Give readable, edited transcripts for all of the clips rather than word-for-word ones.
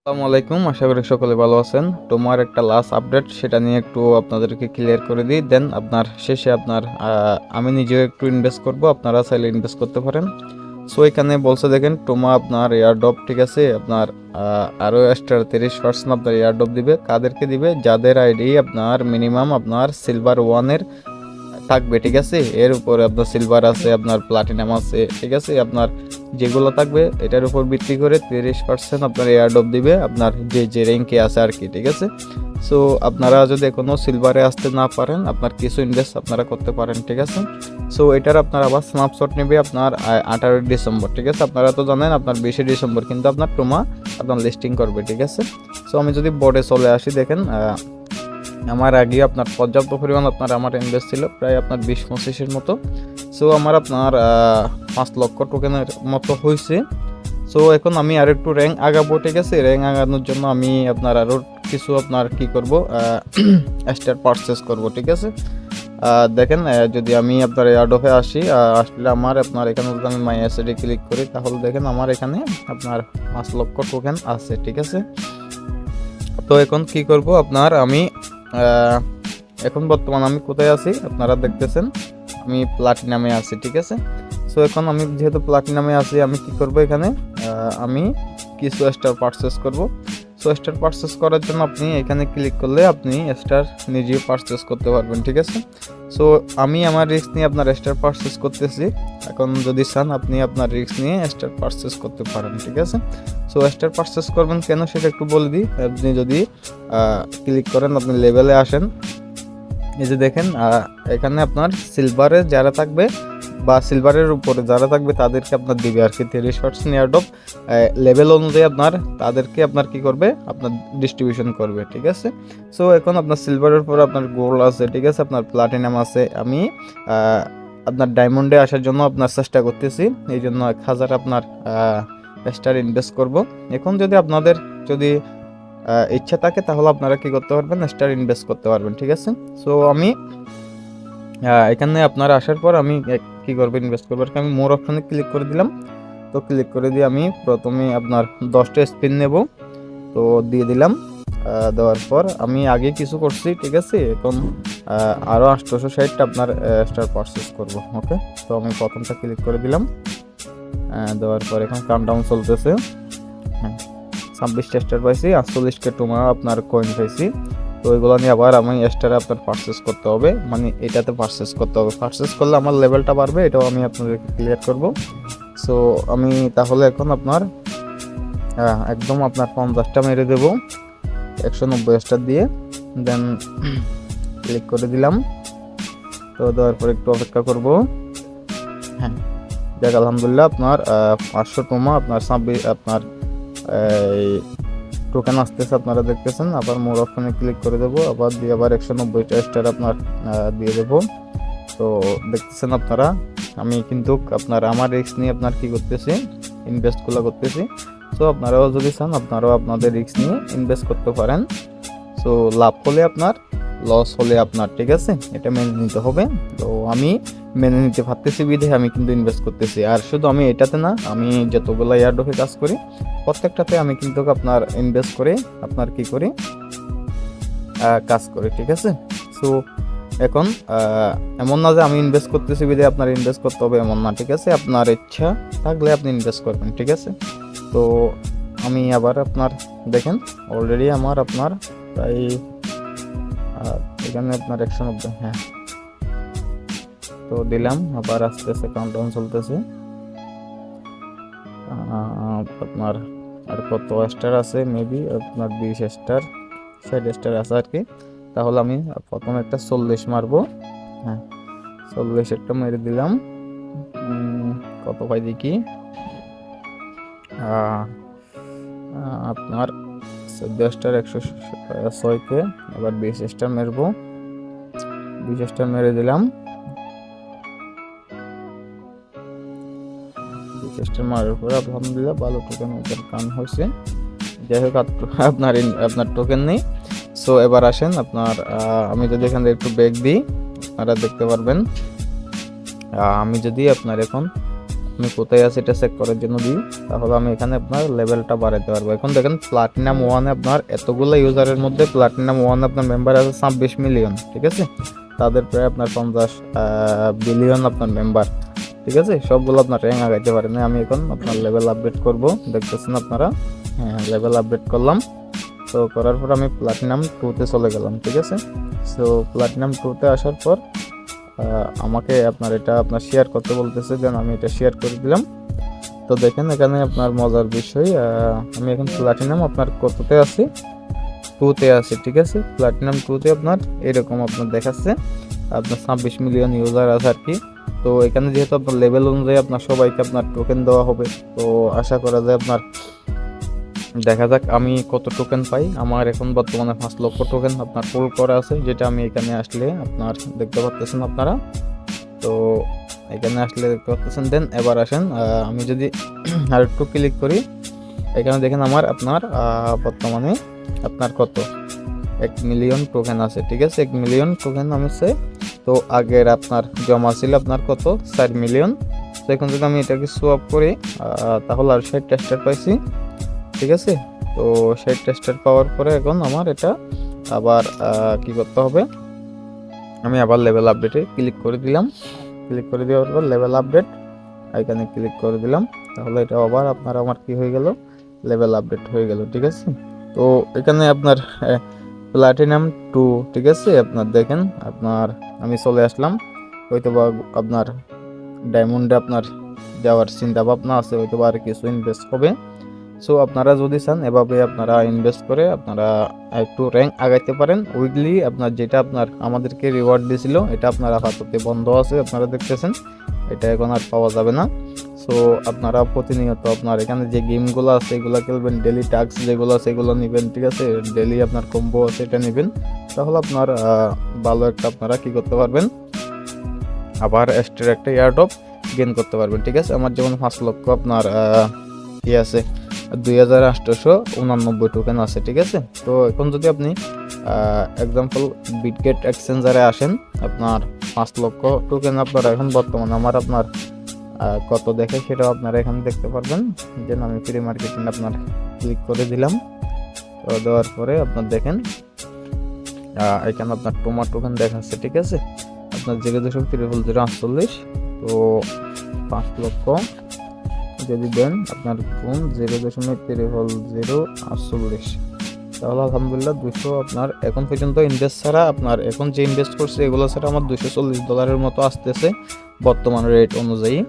আসসালামু আলাইকুম, আশা করি সকলে ভালো আছেন। তোমার একটা লাস্ট আপডেট সেটা নিয়ে একটু আপনাদেরকে ক্লিয়ার করে দিই। দেন আপনার শেষে আমি নিজেও একটু ইনভেস্ট করব, আপনারা চাইলে ইনভেস্ট করতে পারেন। সো এখানে বলছে দেখেন, টোমা আপনার এয়ারড্রপ, ঠিক আছে, আপনার আরও এক্সট্রা 30% আপনার এয়ারড্রপ দিবে। কাদেরকে দিবে? যাদের আইডি আপনার মিনিমাম আপনার সিলভার 1-এর থাকবে, ঠিক আছে। এর উপরে আপনার সিলভার আছে, আপনার প্লাটিনাম আছে, ঠিক আছে। আপনার যেগুলো থাকবে এটার উপর ভিত্তি করে 30% আপনার এয়ারড্রপ দিবে, আপনার যে র্যাঙ্কে আছে আর কি, ঠিক আছে। সো আপনারা যদি এখনও সিলভারে আসতে না পারেন, আপনার কিছু ইনভেস্ট আপনারা করতে পারেন, ঠিক আছে। সো এটার আপনার আবার স্ন্যাপশট নেবে আপনার 18 ডিসেম্বর, ঠিক আছে। আপনারা তো জানেন আপনার 20 ডিসেম্বর কিন্তু আপনার টোমা আপনার লিস্টিং করবে, ঠিক আছে। সো আমি যদি বোর্ডে চলে আসি, দেখেন আমার আগে আপনার পর্যাপ্ত পরিমাণ আমার ইনভেস্ট ছিল, প্রায় আপনার 20-25-এর মতো। সো আমার আপনার 5 লক্ষ টোকেনের মতো হয়েছে। সো এখন আমি আর একটু র্যাঙ্ক আগাবো, ঠিক আছে। র্যাঙ্ক আগানোর জন্য আমি আপনার আরও কিছু আপনার কি করব, স্টার পারচেস করব, ঠিক আছে। দেখেন যদি আমি আপনার এয়ারড্রপে আসি, আসলে আপনার এখানে যদি আমি মাই অ্যাসেটে ক্লিক করি, তাহলে দেখেন আমার এখানে আপনার 5 লক্ষ টোকেন আছে, ঠিক আছে। তো এখন কি করব আপনার আমি এখন বর্তমান আমি কোথায় আছি আপনারা দেখতেছেন, আমি প্লাটিনামে আছি, ঠিক আছে। সো এখন আমি যেহেতু প্লাটিনামে আছি, আমি কি করব এখানে আমি কিছু স্টার পারচেস করব। সো স্টার পারচেস করার জন্য আপনি এখানে ক্লিক করলে আপনি স্টার নিজেই পারচেস করতে পারবেন, ঠিক আছে। সো আমি আমার রিস্ক নিয়ে আপনার স্টার পারচেস করতেছি। এখন যদি চান আপনি আপনার রিস্ক নিয়ে স্টার পারচেস করতে পারেন, ঠিক আছে। সো স্টার পারচেস করবেন কেন সেটা একটু বলে দিই। আপনি যদি ক্লিক করেন, আপনি লেভেলে আসেন, এই যে দেখেন এখানে আপনার সিলভারে যারা থাকবে বা সিলভারের উপরে যারা থাকবে তাদেরকে আপনার দিবে আর কি 30% এয়ারড্রপ লেভেল অনুযায়ী তাদেরকে আপনার কি করবে, আপনার ডিস্ট্রিবিউশন করবে, ঠিক আছে। সো এখন আপনার সিলভারের উপরে আপনার গোল্ড আছে, ঠিক আছে, আপনার প্লাটিনাম আছে। আমি আপনার ডায়মন্ডে আসার জন্য আপনার চেষ্টা করতেছি, এই জন্য 1000 আপনার স্টার ইনভেস্ট করব। এখন যদি আপনাদের যদি ইচ্ছা থাকে তাহলে আপনারা কি করতে পারবেন, স্টার ইনভেস্ট করতে পারবেন, ঠিক আছে। সো আমি এখানে আপনারা আসার পর আমি কি করবো, ইনভেস্ট করবো, আমি মোর অপশনে ক্লিক করে দিলাম। তো ক্লিক করে দিয়ে আমি প্রথমে আপনার 10টা স্পিন নেব, তো দিয়ে দিলাম। দেওয়ার পর আমি আগে কিছু করছি, ঠিক আছে। এখন আরও 860টা আপনার স্টার পারচেস করবো, ওকে। তো আমি প্রথমটা ক্লিক করে দিলাম, দেওয়ার পর এখন কাউন্টডাউন চলতেছে। হ্যাঁ, 26টা স্টার পাইছি, 48কে টোমা আপনার কয়েন পাইছি। তো ওইগুলো নিয়ে আবার আমি স্টারে আপনার পারচেস করতে হবে, মানে এটাতে পারচেস করতে হবে। পারচেস করলে আমার লেভেলটা বাড়বে, এটাও আমি আপনাদেরকে ক্লিয়ার করব। সো আমি তাহলে এখন আপনার একদম আপনার 50টা মেরে দেব 190 স্টার দিয়ে, দেন ক্লিক করে দিলাম। তো দেওয়ার পর একটু অপেক্ষা করব। হ্যাঁ, দেখ আলহামদুলিল্লাহ আপনার 500 টোমা আপনার আপনার এই টোকেন আসতেছে, আপনারা দেখতেছেন। আবার মোর অপশনে ক্লিক করে দেবো, আবার দিয়ে আবার 190টা স্টার আপনার দিয়ে দেবো। তো দেখতেছেন আপনারা, আমি কিন্তু আমার রিস্ক নিয়ে আপনার কি করতেছি, ইনভেস্টগুলো করতেছি। সো আপনারাও যদি চান আপনারাও আপনাদের রিস্ক নিয়ে ইনভেস্ট করতে পারেন। সো লাভ হলে আপনার, লস হলে আপনার, ঠিক আছে, এটা মেনে নিতে হবে। তো আমি মেনে নিতে পারতেছি বিধে আমি কিন্তু ইনভেস্ট করতেছি। আর শুধু আমি এটাতে না, আমি যতগুলো এয়ারড্রপে কাজ করি প্রত্যেকটাতে আমি কিন্তু আপনার ইনভেস্ট করে আপনার কি করি, কাজ করি, ঠিক আছে। সো এখন এমন না যে আমি ইনভেস্ট করতেছি বিধে আপনার ইনভেস্ট করতে হবে, এমন না, ঠিক আছে। আপনার ইচ্ছা থাকলে আপনি ইনভেস্ট করবেন, ঠিক আছে। তো আমি আবার আপনার দেখেন অলরেডি আপনার প্রায় এখানে আপনার 190, হ্যাঁ। তো দিলাম, আবার আস্তে আস্তে কাউন্টডাউন চলতেছে। আপনার আর কত স্টার আছে, মেবি আপনার 20 স্টার 60 স্টার আছে আর কি। তাহলে আমি প্রথম একটা 40 মারবো। হ্যাঁ, 40 একটা মেরে দিলাম। কত পাই দেখি, আপনার 14 স্টার 106কে এবার 20 স্টার মেরবো। 20 স্টার মেরে দিলাম, 20 স্টার মারার পরে আলহামদুলিল্লাহ ভালো টোকেন কান হয়েছে। যাই হোক, আপনার টোকেন নেই। সো এবার আসেন আপনার আমি যদি এখান থেকে একটু ব্যাক দিই, আপনারা দেখতে পারবেন। আমি যদি আপনার এখন আমি কোথায় আছি এটা চেক করার জন্য দিই, তাহলে আমি এখানে আপনার লেভেলটা বাড়াতে পারবো। এখন দেখেন প্লাটিনাম 1-এ আপনার এতগুলো ইউজারের মধ্যে প্লাটিনাম 1 আপনার মেম্বার আছে 26 মিলিয়ন, ঠিক আছে। তাদের প্রায় আপনার 50 বিলিয়ন আপনার মেম্বার, ঠিক আছে। সবগুলো আপনার র্যাঙ্ক আগাইতে পারেন। আমি এখন আপনার লেভেল আপডেট করব, দেখতেছেন আপনারা। হ্যাঁ, লেভেল আপডেট করলাম। তো করার পর আমি প্লাটিনাম 2-তে চলে গেলাম, ঠিক আছে। সো প্লাটিনাম 2-তে আসার পর আমাকে আপনার এটা আপনার শেয়ার করতে বলতেছে, দেন আমি এটা শেয়ার করে দিলাম। তো দেখেন এখানে আপনার মজার বিষয়, আমি এখন প্লাটিনাম আপনার কততে আছি, 2-তে আছি, ঠিক আছে। প্লাটিনাম 2-তে আপনার এরকম আপনার দেখাচ্ছে আপনার 26 মিলিয়ন ইউজার আছে আর কি। তো এখানে যেহেতু আপনার লেভেল অনুযায়ী আপনার সবাইকে আপনার টোকেন দেওয়া হবে, তো আশা করা যায় আপনার, দেখা যাক আমি কত টোকেন পাই। আমার এখন বর্তমানে 5 লক্ষ টোকেন আপনার পুল করা আছে, যেটা আমি এখানে আসলে আপনার দেখতে পাচ্ছেন আপনারা। তো এখানে আসলে দেখতে পাচ্ছেন। দেন এবার আসেন, আমি যদি আর একটু ক্লিক করি, এখানে দেখেন আমার আপনার বর্তমানে আপনার কত 1 মিলিয়ন টোকেন আছে, ঠিক আছে। 1 মিলিয়ন টোকেন আছে। তো আগের আপনার জমা ছিল আপনার কত 4 মিলিয়ন। তো এখন যদি আমি এটাকে সোয়াপ করি, তাহলে আর 60 টেস্টার পাইছি, ঠিক আছে। তো 60 টেস্টার পাওয়ার পরে এখন আমার এটা আবার কি করতে হবে, আমি আবার লেভেল আপডেটে ক্লিক করে দিলাম। ক্লিক করে দেওয়ার পর লেভেল আপডেট এখানে ক্লিক করে দিলাম, তাহলে এটা আবার আপনার আমার কি হয়ে গেল, লেভেল আপডেট হয়ে গেল, ঠিক আছে। তো এখানে আপনার প্লাটিনাম 2, ঠিক আছে। আপনার দেখেন আপনার আমি চলে আসলাম, হয়তো বা আপনার ডায়মন্ডে আপনার যাওয়ার চিন্তা ভাবনা আছে, হয়তো বা আর কিছু ইনভেস্ট হবে। সো আপনারা যদি চান এভাবে আপনারা ইনভেস্ট করে আপনারা একটু র্যাঙ্ক আগাইতে পারেন। উইকলি আপনার যেটা আপনার আমাদেরকে রিওয়ার্ড দিয়েছিল, এটা আপনার আপাতত বন্ধ আছে, আপনারা দেখতেছেন, এটা এখন আর পাওয়া যাবে না। সো আপনারা প্রতিনিয়ত আপনার এখানে যে গেমগুলো আছে এগুলো খেলবেন, ডেলি টাস্ক যেগুলো আছে এগুলো নেবেন, ঠিক আছে। ডেলি আপনার কম্বো আছে এটা নেবেন, তাহলে আপনার ভালো একটা আপনারা কি করতে পারবেন, আবার এক্সট্রা একটা এয়ারড্রপ গেইন করতে পারবেন, ঠিক আছে। আমার যেমন 5 লক্ষ আপনার কি আছে 2889 টোকেন আছে, ঠিক আছে। তো এখন যদি আপনি এক্সাম্পল বিটগেট এক্সচেঞ্জারে আসেন, আপনার 5 লক্ষ টোকেন আপনার এখন বর্তমানে আমার আপনার কত দেখে সেটাও আপনারা এখানে দেখতে পারবেন। যেন আমি ফ্রি মার্কেটিং আপনার ক্লিক করে দিলাম। তো দেওয়ার পরে আপনার দেখেন এখানে আপনার টোকেন দেখাচ্ছে, ঠিক আছে। আপনার 0.00048, তো 5 লক্ষ যদি দেন আপনার কোন 0.00048, তাহলে আলহামদুলিল্লাহ 200 আপনার এখন পর্যন্ত ইনভেস্ট ছাড়া আপনার এখন যে ইনভেস্ট করছে এগুলো ছাড়া আমার $240 মতো আসতেছে বর্তমান রেট অনুযায়ী।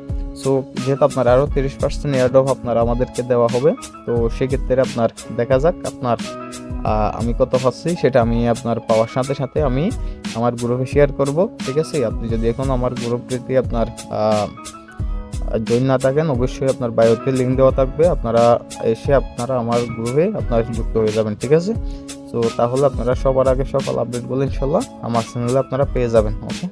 সো যেহেতু আপনার আরও 30% এয়ারড্রপ আপনার আমাদেরকে দেওয়া হবে, তো সেক্ষেত্রে আপনার দেখা যাক আপনার আমি কত পাচ্ছি, সেটা আমি আপনার পাওয়ার সাথে সাথে আমি আমার গ্রুপে শেয়ার করব, ঠিক আছে। আপনি যদি এখন আমার গ্রুপটিতে আপনার জয়েন না থাকেন, অবশ্যই আপনার বায়োতে লিঙ্ক দেওয়া থাকবে, আপনারা এসে আপনারা আমার গ্রুপে আপনারা যুক্ত হয়ে যাবেন, ঠিক আছে। তো তাহলে আপনারা সবার আগে সকল আপডেটগুলো ইনশাল্লাহ আমার চ্যানেলে আপনারা পেয়ে যাবেন, ওকে।